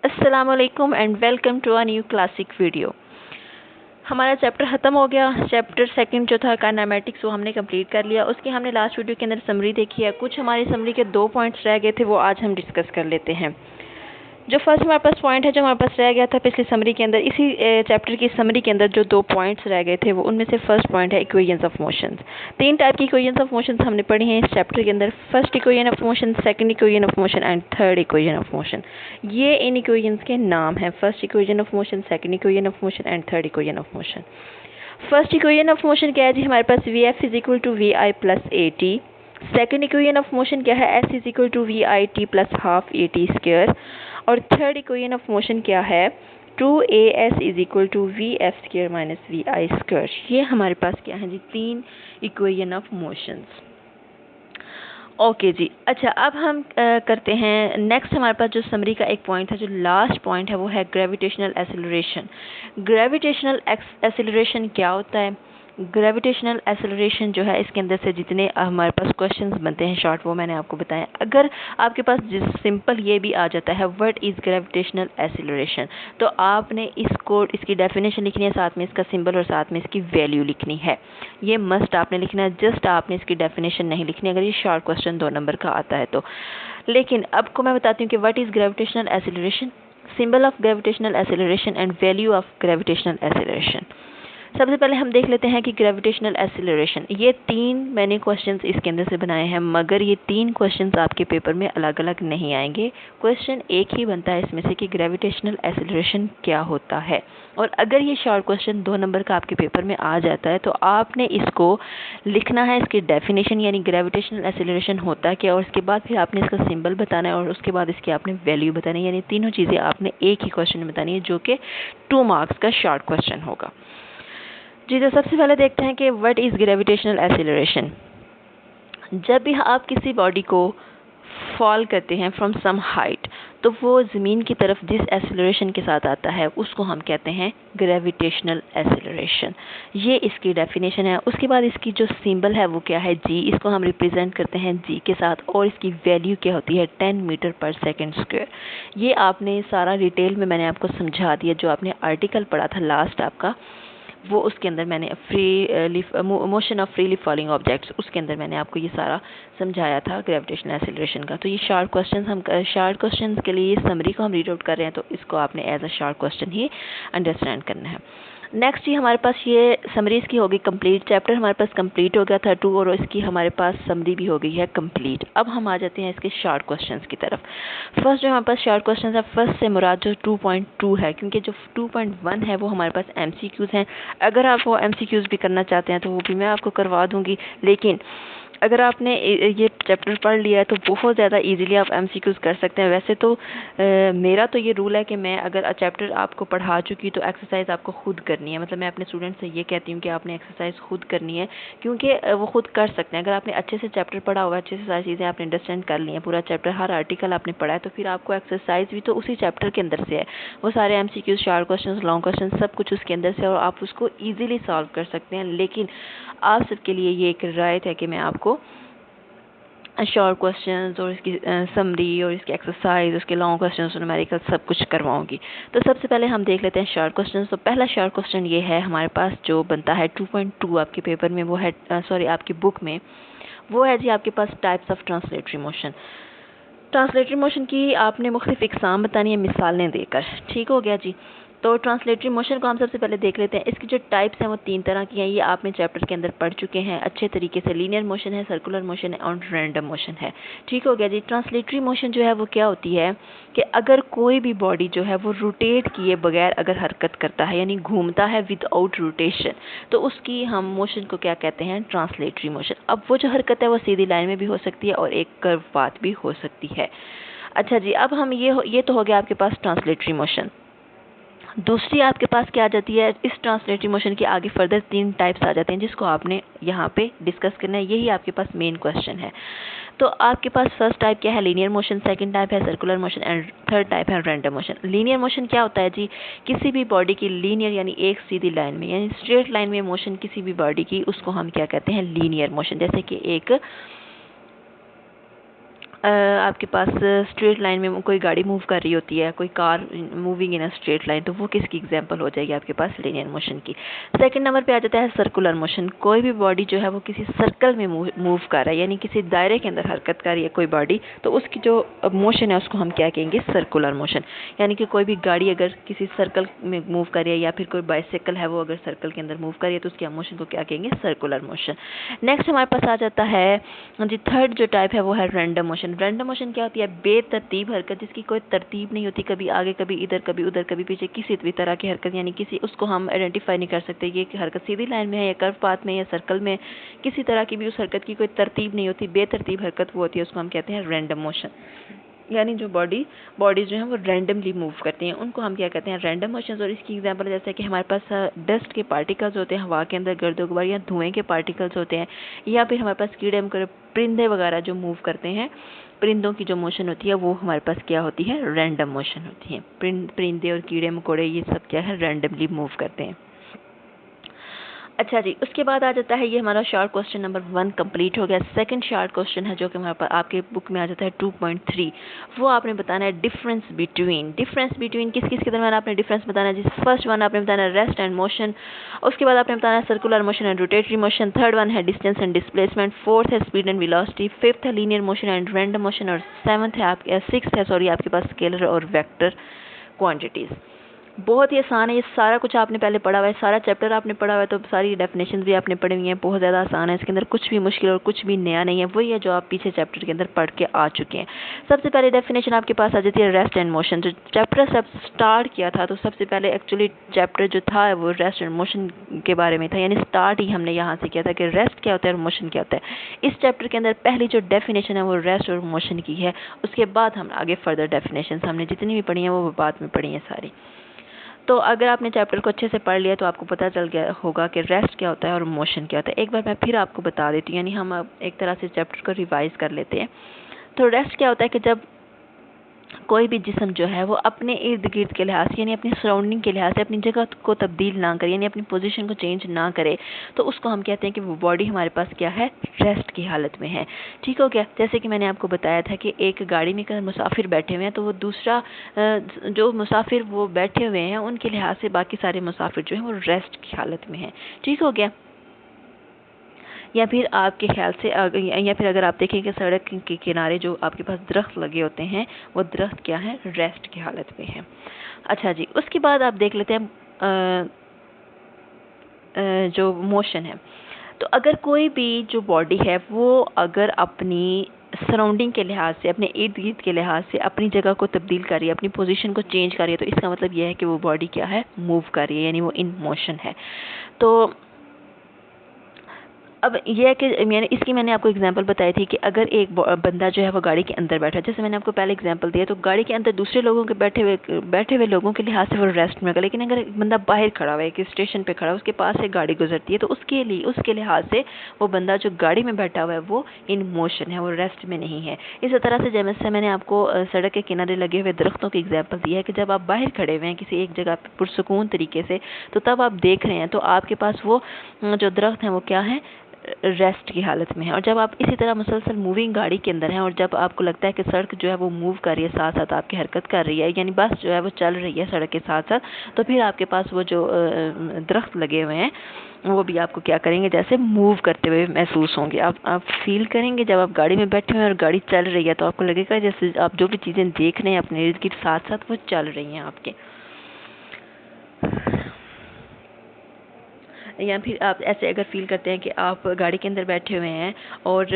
अस्सलामुअलैकुम and welcome to a new classic video. हमारा chapter ख़त्म हो गया। चैप्टर सेकंड जो था काइनेमेटिक्स, वो हमने कंप्लीट कर लिया। उसकी हमने लास्ट वीडियो के अंदर समरी देखी है। कुछ हमारी समरी के 2 पॉइंट्स रह गए थे, वो आज हम डिस्कस कर लेते हैं। जो फर्स्ट हमारे पास पॉइंट है, जो हमारे पास रह गया था पिछली समरी के अंदर, इसी चैप्टर की समरी के अंदर जो 2 पॉइंट्स रह गए थे, वो उनमें से फर्स्ट पॉइंट है इक्वेशंस ऑफ मोशंस। 3 टाइप की इक्वेशंस ऑफ मोशंस हमने पढ़ी हैं इस चैप्टर के अंदर। First equation of motion, second equation of motion and third equation of motion. ये इन इक्वेशंस के नाम हैं। First equation of motion, second equation of motion and third equation of motion. First equation of motion क्या है जी? हमारे पास v f is equal to v I plus a t. Second equation of motion क्या है? S is equal to v i t plus half a t square. और third equation of motion क्या है? 2as is equal to v f square minus v i square. ये हमारे पास क्या है जी? 3 इक्वेशन ऑफ मोशंस। ओके जी। अच्छा, अब हम करते हैं नेक्स्ट। हमारे पास जो समरी का एक पॉइंट है, जो लास्ट पॉइंट है, वो है ग्रेविटेशनल एक्सेलरेशन। ग्रेविटेशनल एक्सेलरेशन क्या होता है? ग्रेविटेशनल एक्सेलरेशन जो है, इसके अंदर से जितने हमारे पास क्वेश्चंस बनते हैं शॉर्ट, वो मैंने आपको बताया। अगर आपके पास सिंपल ये भी आ जाता है व्हाट इज़ ग्रेविटेशनल एक्सेलरेशन, तो आपने इसको, इसकी डेफिनेशन लिखनी है, साथ में इसका सिंबल और साथ में इसकी वैल्यू लिखनी है। ये मस्ट आपने लिखना है, जस्ट आपने इसकी डेफिनेशन नहीं लिखनी अगर ये शॉर्ट क्वेश्चन 2 नंबर का आता है तो। लेकिन अब को मैं बताती हूँ कि what is gravitational acceleration, symbol of gravitational acceleration and value of gravitational acceleration. सबसे पहले हम देख लेते हैं कि ग्रेविटेशनल एक्सेलरेशन, ये 3 मैंने क्वेश्चंस इसके अंदर से बनाए हैं, मगर ये 3 क्वेश्चंस आपके पेपर में अलग अलग नहीं आएंगे। क्वेश्चन एक ही बनता है इसमें से कि ग्रेविटेशनल एक्सेलरेशन क्या होता है। और अगर ये शॉर्ट क्वेश्चन 2 नंबर का आपके पेपर में आ जाता है, तो आपने इसको लिखना है, इसकी डेफिनेशन यानी ग्रेविटेशनल एक्सेलरेशन होता क्या, और उसके बाद फिर आपने इसका सिंबल बताना है, और उसके बाद इसकी आपने वैल्यू बतानी है। यानी तीनों चीज़ें आपने एक ही क्वेश्चन में बतानी है, जो कि 2 मार्क्स का शॉर्ट क्वेश्चन होगा जी। तो सबसे पहले देखते हैं कि व्हाट इज़ ग्रेविटेशनल एक्सेलरेशन। जब भी आप किसी बॉडी को फॉल करते हैं फ्रॉम सम हाइट, तो वो ज़मीन की तरफ जिस एक्सेलरेशन के साथ आता है, उसको हम कहते हैं ग्रेविटेशनल एक्सेलरेशन। ये इसकी डेफिनेशन है। उसके बाद इसकी जो सिंबल है वो क्या है? जी। इसको हम रिप्रेजेंट करते हैं जी के साथ, और इसकी वैल्यू क्या होती है? 10 मीटर पर सेकेंड स्क्वायर। ये आपने सारा डिटेल में मैंने आपको समझा दिया। जो आपने आर्टिकल पढ़ा था लास्ट आपका, वो उसके अंदर मैंने motion of freely falling objects, उसके अंदर मैंने आपको ये सारा समझाया था ग्रेविटेशनल एक्सेलरेशन का। तो ये शॉर्ट क्वेश्चंस के लिए ये समरी को हम रीड आउट कर रहे हैं, तो इसको आपने एज अ शॉर्ट क्वेश्चन ही अंडरस्टैंड करना है। नेक्स्ट ही हमारे पास ये समरी इसकी होगी कंप्लीट। चैप्टर हमारे पास कंप्लीट हो गया था 2, और इसकी हमारे पास समरी भी हो गई है कंप्लीट। अब हम आ जाते हैं इसके शॉर्ट क्वेश्चंस की तरफ। फर्स्ट जो हमारे पास शॉर्ट क्वेश्चंस है, फर्स्ट से मुराद जो 2.2 है, क्योंकि जो 2.1 है वो हमारे पास एमसीक्यूज़ हैं। अगर आप वो एमसीक्यूज़ भी करना चाहते हैं तो वो भी मैं आपको करवा दूंगी, लेकिन अगर आपने ये चैप्टर पढ़ लिया है तो बहुत ज़्यादा इजीली आप एमसीक्यूज़ कर सकते हैं। वैसे तो मेरा तो ये रूल है कि मैं अगर चैप्टर आपको पढ़ा चुकी तो एक्सरसाइज आपको खुद करनी है। मतलब मैं अपने स्टूडेंट से ये कहती हूँ कि आपने एक्सरसाइज खुद करनी है, क्योंकि वो खुद कर सकते हैं। अगर आपने अच्छे से चैप्टर पढ़ा हुआ, अच्छे से सारी चीज़ें आपने अंडरस्टैंड कर ली हैं, पूरा चैप्टर, हर आर्टिकल आपने पढ़ा है, तो फिर आपको एक्सरसाइज भी तो उसी चैप्टर के अंदर से है। वो सारे MCQs, short question, long question, सब कुछ उसके अंदर से, और आप उसको ईजिली सॉल्व कर सकते हैं। लेकिन आप सबके लिए ये एक रायत है कि मैं आपको शॉर्ट क्वेश्चंस और इसकी समरी और इसकी एक्सरसाइज, उसके लॉन्ग क्वेश्चंस, न्यूमेरिकल, सब कुछ करवाऊंगी। तो सबसे पहले हम देख लेते हैं शॉर्ट क्वेश्चंस। तो पहला शॉर्ट क्वेश्चन ये है हमारे पास, जो बनता है 2.2 आपके पेपर में, वो है आपकी बुक में, वो है जी आपके पास types of translatory motion. Translatory motion की आपने मुख्तलिफ इकसाम बतानी है मिसालें देकर। ठीक हो गया जी। तो ट्रांसलेटरी मोशन को हम सबसे पहले देख लेते हैं। इसकी जो टाइप्स हैं वो 3 तरह की हैं। ये आपने चैप्टर के अंदर पढ़ चुके हैं अच्छे तरीके से। लीनियर मोशन है, सर्कुलर मोशन है और रैंडम मोशन है। ठीक हो गया जी। ट्रांसलेटरी मोशन जो है वो क्या होती है कि अगर कोई भी बॉडी जो है वो रोटेट किए बगैर अगर हरकत करता है, यानी घूमता है विदाउट रोटेशन, तो उसकी हम मोशन को क्या कहते हैं? Translatory motion. अब वो जो हरकत है वो सीधी लाइन में भी हो सकती है और एक कर्व पाथ भी हो सकती है। अच्छा जी, अब हम ये तो हो गया आपके पास ट्रांसलेटरी मोशन। दूसरी आपके पास क्या आ जाती है? इस ट्रांसलेटरी मोशन के आगे फर्दर 3 टाइप्स आ जाते हैं, जिसको आपने यहाँ पे डिस्कस करना है। यही आपके पास मेन क्वेश्चन है। तो आपके पास फर्स्ट टाइप क्या है? Linear motion. सेकंड टाइप है circular motion and third type है रैंडम मोशन। लीनियर मोशन क्या होता है जी? किसी भी बॉडी की लीनियर यानी एक सीधी लाइन में, यानी स्ट्रेट लाइन में मोशन किसी भी बॉडी की, उसको हम क्या कहते हैं? Linear motion. जैसे कि एक आपके पास स्ट्रेट लाइन में कोई गाड़ी मूव कर रही होती है, कोई car moving in a straight line, तो वो किसकी एग्जांपल हो जाएगी आपके पास? लीनियर मोशन की। सेकंड नंबर पे आ जाता है सर्कुलर मोशन। कोई भी बॉडी जो है वो किसी सर्कल में मूव कर रहा है, यानी किसी दायरे के अंदर हरकत कर रही है कोई बॉडी, तो उसकी जो मोशन है उसको हम क्या कहेंगे? Circular motion. यानी कि कोई भी गाड़ी अगर किसी सर्कल में मूव कर रही है या फिर कोई बाइसाइकिल है वो अगर सर्कल के अंदर मूव कर रही है तो उसकी मोशन को क्या कहेंगे? Circular motion. नेक्स्ट हमारे पास आ जाता है जी थर्ड जो टाइप है वो है रैंडम मोशन। रैंडम मोशन क्या होती है? बेतरतीब हरकत जिसकी कोई तरतीब नहीं होती, कभी आगे कभी इधर कभी उधर कभी पीछे, किसी भी तरह की हरकत, यानी किसी उसको हम आइडेंटिफाई नहीं कर सकते ये कि हरकत सीधी लाइन में है या कर्व पाथ में या सर्कल में, किसी तरह की भी उस हरकत की कोई तरतीब नहीं होती, बेतरतीब हरकत वो होती है, उसको हम कहते हैं रैंडम मोशन। यानी जो बॉडीज जो हैं वो रैंडमली मूव करती हैं, उनको हम क्या कहते हैं? Random motions. और इसकी एग्जांपल जैसे कि हमारे पास डस्ट के पार्टिकल्स होते हैं हवा के अंदर, गर्द गुबार या धुएं के पार्टिकल्स होते हैं, या फिर हमारे पास कीड़े मकोड़े परिंदे वगैरह जो मूव करते हैं, परिंदों की जो मोशन होती है वो हमारे पास क्या होती है? रैंडम मोशन होती है। परिंदे और कीड़े मकोड़े ये सब क्या है? रैंडमली मूव करते हैं। अच्छा जी, उसके बाद आ जाता है ये हमारा शॉर्ट क्वेश्चन नंबर 1 कंप्लीट हो गया। सेकंड शॉर्ट क्वेश्चन है जो कि हमारे पास आपके बुक में आ जाता है 2.3। वो आपने बताना है डिफरेंस बिटवीन किस किस के दरमियान आपने डिफरेंस बताना है। जिस फर्स्ट वन आपने बताना है रेस्ट एंड मोशन, उसके बाद आपने बताना है circular motion and rotatory motion, third one है डिस्टेंस एंड डिस्प्लेसमेंट, फोर्थ है स्पीड एंड वेलोसिटी, फिफ्थ है linear motion and random motion, और सिक्स्थ है आपके पास स्केलर और वेक्टर क्वांटिटीज। बहुत ही आसान है, ये सारा कुछ आपने पहले पढ़ा हुआ है, सारा चैप्टर आपने पढ़ा हुआ है, तो सारी डेफिनेशंस भी आपने पढ़ी हुई हैं। बहुत ज़्यादा आसान है, इसके अंदर कुछ भी मुश्किल और कुछ भी नया नहीं है, वही है जो आप पीछे चैप्टर के अंदर पढ़ के आ चुके हैं। सबसे पहले डेफिनेशन आपके पास आ जाती है रेस्ट एंड मोशन। जो चैप्टर सब स्टार्ट किया था तो सबसे पहले एक्चुअली चैप्टर जो था वो रेस्ट एंड मोशन के बारे में था, यानी स्टार्ट ही हमने यहाँ से किया था कि रेस्ट क्या होता है और मोशन क्या होता है। इस चैप्टर के अंदर पहली जो डेफिनेशन है वो रेस्ट और मोशन की है, उसके बाद हम आगे फर्दर डेफिनेशन हमने जितनी भी पढ़ी हैं वो बाद में पढ़ी हैं सारी। तो अगर आपने चैप्टर को अच्छे से पढ़ लिया तो आपको पता चल गया होगा कि रेस्ट क्या होता है और मोशन क्या होता है। एक बार मैं फिर आपको बता देती हूँ, यानी हम अब एक तरह से चैप्टर को रिवाइज कर लेते हैं। तो रेस्ट क्या होता है कि जब कोई भी जिस्म जो है वो अपने इर्द गिर्द के लिहाज से, यानी अपनी सराउंडिंग के लिहाज से अपनी जगह को तब्दील ना करे, यानी अपनी पोजीशन को चेंज ना करे, तो उसको हम कहते हैं कि वो बॉडी हमारे पास क्या है? रेस्ट की हालत में है। ठीक हो गया? जैसे कि मैंने आपको बताया था कि एक गाड़ी में अगर मुसाफिर बैठे हुए हैं तो वो दूसरा जो मुसाफिर वो बैठे हुए हैं उनके लिहाज से बाकी सारे मुसाफिर जो हैं वो रेस्ट की हालत में हैं। ठीक हो गया? या फिर आपके ख्याल से या फिर अगर आप देखें कि सड़क के किनारे जो आपके पास दरख्त लगे होते हैं वो दरख्त क्या है? रेस्ट की हालत में है। अच्छा जी, उसके बाद आप देख लेते हैं जो मोशन है। तो अगर कोई भी जो बॉडी है वो अगर अपनी सराउंडिंग के लिहाज से, अपने इर्द गिर्द के लिहाज से अपनी जगह को तब्दील कर रही है, अपनी पोजीशन को चेंज कर रही है, तो इसका मतलब यह है कि वो बॉडी क्या है? मूव कर रही है, यानी वो इन मोशन है। तो अब यह है कि मैंने आपको एग्जांपल बताई थी कि अगर एक बंदा जो है वो गाड़ी के अंदर बैठा है, जैसे मैंने आपको पहले एग्जांपल दिया, तो गाड़ी के अंदर दूसरे लोगों के बैठे हुए लोगों के लिहाज से वो रेस्ट में होगा। लेकिन अगर एक बंदा बाहर खड़ा हुआ है, कि स्टेशन पे खड़ा है, उसके पास से गाड़ी गुजरती है, तो उसके लिहाज से वो बंदा जो गाड़ी में बैठा हुआ है वो इन मोशन है, वो रेस्ट में नहीं है। इसी तरह से जैसे मैंने आपको सड़क के किनारे लगे हुए दरख्तों की एग्जाम्पल दी है कि जब आप बाहर खड़े हुए हैं किसी एक जगह पर पुरसुकून तरीके से, तो तब आप देख रहे हैं तो आपके पास वो जो दरख्त हैं वो क्या है? रेस्ट की हालत में है। और जब आप इसी तरह मुसलसल मूविंग गाड़ी के अंदर हैं और जब आपको लगता है कि सड़क जो है वो मूव कर रही है, साथ साथ आपकी हरकत कर रही है, यानी बस जो है वो चल रही है सड़क के साथ साथ, तो फिर आपके पास वो जो दरख्त लगे हुए हैं वो भी आपको क्या करेंगे? जैसे मूव करते हुए महसूस होंगे। आप फील करेंगे जब आप गाड़ी में बैठे हुए हैं और गाड़ी चल रही है, तो आपको लगेगा जैसे आप जो भी चीज़ें देख रहे हैं अपने इर्द गिर्द साथ साथ वो चल रही हैं आपके। या फिर आप ऐसे अगर फील करते हैं कि आप गाड़ी के अंदर बैठे हुए हैं और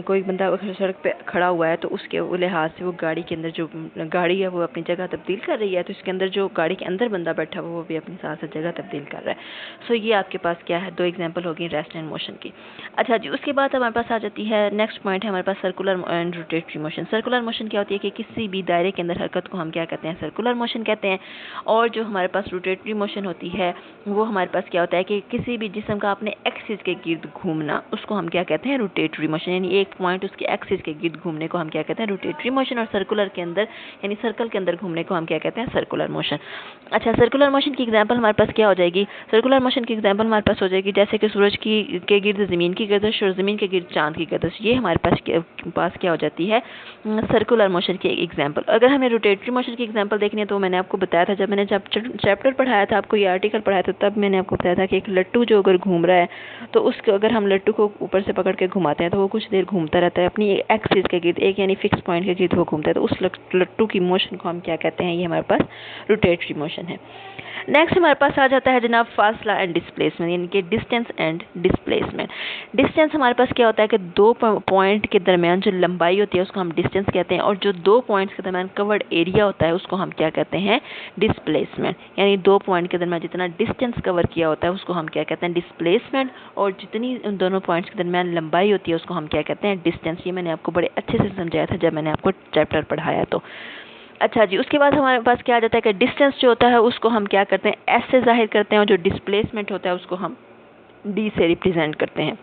कोई बंदा सड़क पे खड़ा हुआ है, तो उसके लिहाज से वो गाड़ी के अंदर जो गाड़ी है वो अपनी जगह तब्दील कर रही है, तो इसके अंदर जो गाड़ी के अंदर बंदा बैठा हुआ वो भी अपनी साथ साथ जगह तब्दील कर रहा है। सो ये आपके पास क्या है? 2 एग्जाम्पल हो गई रेस्ट एंड मोशन की। अच्छा जी, उसके बाद हमारे पास आ जाती है नेक्स्ट पॉइंट है हमारे पास circular and rotatory motion. Circular motion क्या होती है कि किसी भी दायरे के अंदर हरकत को हम क्या कहते हैं? सर्कुलर मोशन कहते हैं। और जो हमारे पास रोटेटरी मोशन होती है वो हमारे पास क्या होता है कि किसी किसी भी जिस्म का अपने एक्सिस के गिर्द घूमना, उसको हम क्या कहते हैं, रोटेटरी मोशन। यानी एक पॉइंट उसके एक्सिस के गिर्द घूमने को हम क्या कहते हैं, रोटेटरी मोशन। और सर्कुलर के अंदर यानी सर्कल के अंदर घूमने को हम क्या कहते हैं, सर्कुलर मोशन। अच्छा, सर्कुलर मोशन की एग्जांपल हमारे पास क्या हो जाएगी, सर्कुलर मोशन की एग्जांपल हमारे पास हो जाएगी जैसे कि सूरज के गिर्द ज़मीन की गर्दिश और ज़मीन के गिर्द चांद की गर्दिश। ये हमारे पास क्या हो जाती है, सर्कुलर मोशन की एग्जांपल। अगर हमें रोटेटरी मोशन की एग्जांपल देखनी है तो मैंने आपको बताया था, जब मैंने चैप्टर पढ़ाया था, आपको ये आर्टिकल पढ़ाया था, तब मैंने आपको बताया था कि एक लट्टू जो अगर घूम रहा है तो उसको अगर हम लट्टू को ऊपर से पकड़ के घुमाते हैं तो वो कुछ देर घूमता रहता है अपनी एक्सिस के गिर्द, एक यानी फिक्स पॉइंट के गिर्द वो घूमता है। तो उस लट्टू की मोशन को हम क्या कहते हैं, ये हमारे पास रोटेटरी मोशन है। नेक्स्ट हमारे पास आ जाता है जनाब फासला एंड डिस्प्लेसमेंट, यानी कि डिस्टेंस एंड डिस्प्लेसमेंट। डिस्टेंस हमारे पास क्या होता है कि दो पॉइंट के दरमियान जो लंबाई होती है उसको हम डिस्टेंस कहते हैं, और जो दो पॉइंट्स के दरमियान कवर्ड एरिया होता है उसको हम क्या कहते हैं, डिस्प्लेसमेंट। यानी दो पॉइंट के दरमियान जितना डिस्टेंस कवर किया होता है उसको हम क्या कहते हैं, डिस्प्लेसमेंट, और जितनी उन दोनों पॉइंट्स के दरमियान लंबाई होती है उसको हम क्या कहते हैं, डिस्टेंस। ये मैंने आपको बड़े अच्छे से समझाया था जब मैंने आपको चैप्टर पढ़ाया तो। अच्छा जी, उसके बाद हमारे पास क्या आ जाता है कि डिस्टेंस जो होता है उसको हम क्या करते हैं, एस से जाहिर करते हैं, और जो डिस्प्लेसमेंट होता है उसको हम डी से रिप्रेजेंट करते हैं।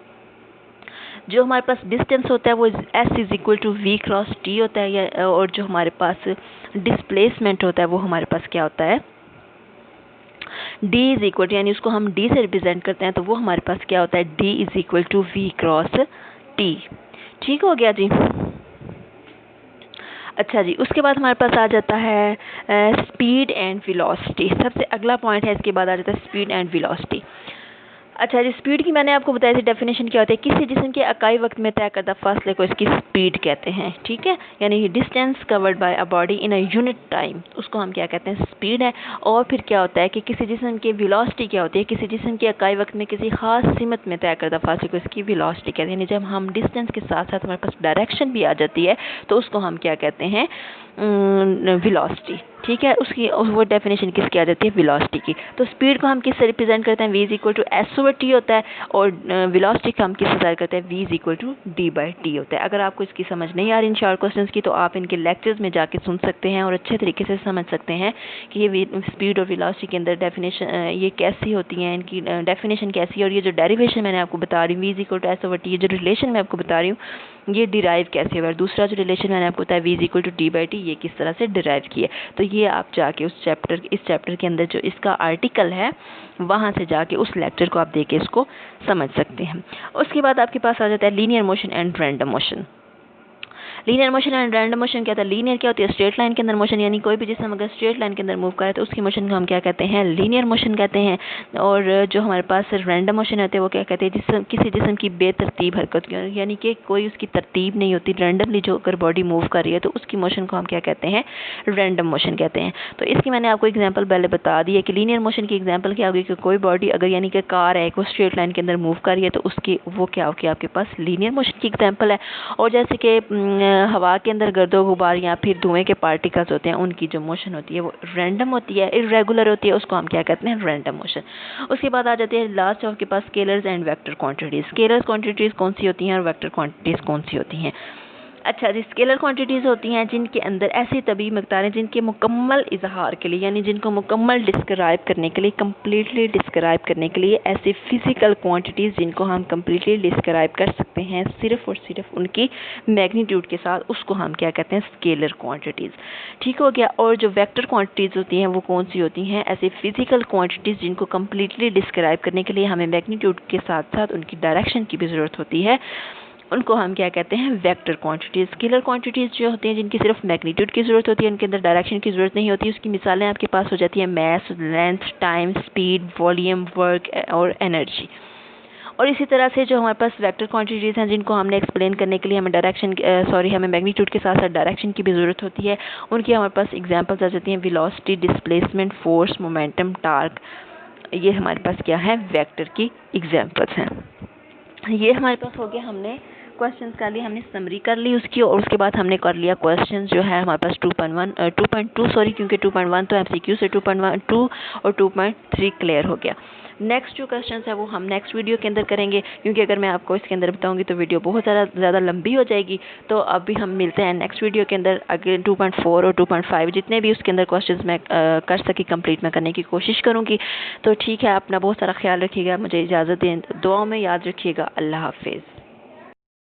जो हमारे पास डिस्टेंस होता है वो s is equal to v cross t होता है, और जो हमारे पास डिस्प्लेसमेंट होता है वो हमारे पास क्या होता है, डी इज इक्वल टू, यानी उसको हम डी से रिप्रेजेंट करते हैं तो वो हमारे पास क्या होता है, d is equal to v cross t. ठीक हो गया जी। अच्छा जी, उसके बाद हमारे पास आ जाता है स्पीड एंड वेलोसिटी। सबसे अगला पॉइंट है, इसके बाद आ जाता है स्पीड एंड वेलोसिटी। अच्छा जी, स्पीड की मैंने आपको बताई थी डेफिनेशन क्या होती है, किसी जिस्म के इकाई वक्त में तय करदा फासले को इसकी स्पीड कहते हैं। ठीक है, यानी distance covered by a body in a unit time, उसको हम क्या कहते हैं, स्पीड है। और फिर क्या होता है कि किसी जिस्म की वेलोसिटी क्या होती है, किसी जिस्म के इकाई वक्त में किसी खास सीमत में तय करदा फासले को इसकी वेलोसिटी कहते हैं। यानी जब हम डिस्टेंस के साथ साथ हमारे पास डायरेक्शन भी आ जाती है तो उसको हम क्या कहते हैं, वेलोसिटी। ठीक है, उसकी वो डेफिनेशन किसकी आ जाती है, वेलोसिटी की। तो स्पीड को हम किससे रिप्रेजेंट करते हैं, v is equal to s over t होता है, और वेलोसिटी को हम किससे जाहिर करते हैं, v is equal to d by t होता है। अगर आपको इसकी समझ नहीं आ रही इन शॉर्ट क्वेश्चंस की तो आप इनके लेक्चर्स में जाके सुन सकते हैं और अच्छे तरीके से समझ सकते हैं कि ये स्पीड और वेलोसिटी के अंदर डेफिनेशन ये कैसी होती हैं, इनकी डेफिनेशन कैसी है, और ये जो डेरिवेशन मैंने आपको बता रही हूँ v is equal to s over t, ये जो रिलेशन मैं आपको बता रही हूँ ये डिराइव कैसे हुआ, और दूसरा जो रिलेशन मैंने आपको बताया v is equal to d by t, ये किस तरह से डिराइव किया। तो ये आप जाके इस चैप्टर के अंदर जो इसका आर्टिकल है वहाँ से जाके उस लेक्चर को आप देख के इसको समझ सकते हैं। उसके बाद आपके पास आ जाता है linear motion and random motion. Linear motion and random motion क्या होता है, लीनियर क्या होती है, स्ट्रेट लाइन के अंदर मोशन, यानी कोई भी जिसम अगर स्ट्रेट लाइन के अंदर मूव करे तो उसकी मोशन को हम क्या कहते हैं, लीनियर मोशन कहते हैं। और जो हमारे पास रैंडम मोशन होते हैं वो क्या कहते हैं, किसी जिसम की बेतरतीब हरकत, यानी कि कोई उसकी तरतीब नहीं होती, रैंडमली जो अगर बॉडी मूव कर रही है तो उसकी मोशन को हम क्या कहते हैं, रैंडम मोशन कहते हैं। तो इसकी मैंने आपको एग्जाम्पल पहले बता दी है कि लीनियर मोशन की एग्जाम्पल क्या होगी कि कोई बॉडी अगर यानी कि कार है वो स्ट्रेट लाइन के अंदर मूव कर रही है तो उसकी वो क्या होगी, आपके पास लीनियर मोशन की एग्जाम्पल है। और जैसे कि हवा के अंदर गर्दो गुबार या फिर धुएं के पार्टिकल्स होते हैं उनकी जो मोशन होती है वो रैंडम होती है, इरेगुलर होती है, उसको हम क्या कहते हैं, रैंडम मोशन। उसके बाद आ जाते हैं लास्ट आपके पास scalars and vector quantities. Scalars quantities कौन सी होती हैं और वेक्टर क्वांटिटीज कौन सी होती हैं। अच्छा जी, स्केलर क्वांटिटीज़ होती हैं जिनके अंदर ऐसी तभी मकदारें जिनके मुकम्मल इजहार के लिए, यानी जिनको मुकम्मल डिस्क्राइब करने के लिए, कम्प्लीटली डिस्क्राइब करने के लिए ऐसी फिजिकल क्वांटिटीज़ जिनको हम कम्प्लीटली डिस्क्राइब कर सकते हैं सिर्फ और सिर्फ उनकी मैग्नीट्यूड के साथ, उसको हम क्या कहते हैं, स्केलर क्वांटिटीज़। ठीक हो गया। और जो वेक्टर क्वांटिटीज़ होती हैं वो कौन सी होती हैं, ऐसी फिजिकल क्वांटिटीज़ जिनको कम्प्लीटली डिस्क्राइब करने के लिए हमें मैग्नीट्यूड के साथ साथ उनकी डायरेक्शन की भी ज़रूरत होती है, उनको हम क्या कहते हैं, वेक्टर क्वांटिटीज़। स्केलर क्वांटिटीज़ जो होती हैं जिनकी सिर्फ मैग्नीट्यूड की ज़रूरत होती है, उनके अंदर डायरेक्शन की ज़रूरत नहीं होती, उसकी मिसालें आपके पास हो जाती हैं mass, length, time, speed, volume, work और एनर्जी। और इसी तरह से जो हमारे पास वेक्टर क्वांटिटीज़ हैं जिनको हमने एक्सप्लेन करने के लिए हमें हमें मैग्नीट्यूड के साथ साथ डायरेक्शन की भी ज़रूरत होती है, उनकी हमारे पास एग्जांपल्स आ जाती हैं velocity, displacement, force, momentum, torque. ये हमारे पास क्या है, वेक्टर की एग्जांपल्स हैं। ये हमारे पास हो गया, हमने क्वेश्चंस कर लिए, हमने समरी कर ली उसकी, और उसके बाद हमने कर लिया क्वेश्चंस जो है हमारे पास 2.2 सॉरी, क्योंकि 2.1 तो MCQ से 2.2 और 2.3 क्लियर हो गया। नेक्स्ट जो क्वेश्चन है वो हम नेक्स्ट वीडियो के अंदर करेंगे, क्योंकि अगर मैं आपको इसके अंदर बताऊंगी तो वीडियो बहुत ज़्यादा लंबी हो जाएगी। तो अभी हम मिलते हैं नेक्स्ट वीडियो के अंदर। अगेन 2.4 और 2.5 जितने भी उसके अंदर क्वेश्चंस मैं कर सकी कंप्लीट मैं करने की कोशिश करूँगी। तो ठीक है, अपना बहुत सारा ख्याल रखिएगा, मुझे इजाज़त दें, दुआओं में याद रखिएगा। अल्लाह हाफिज़।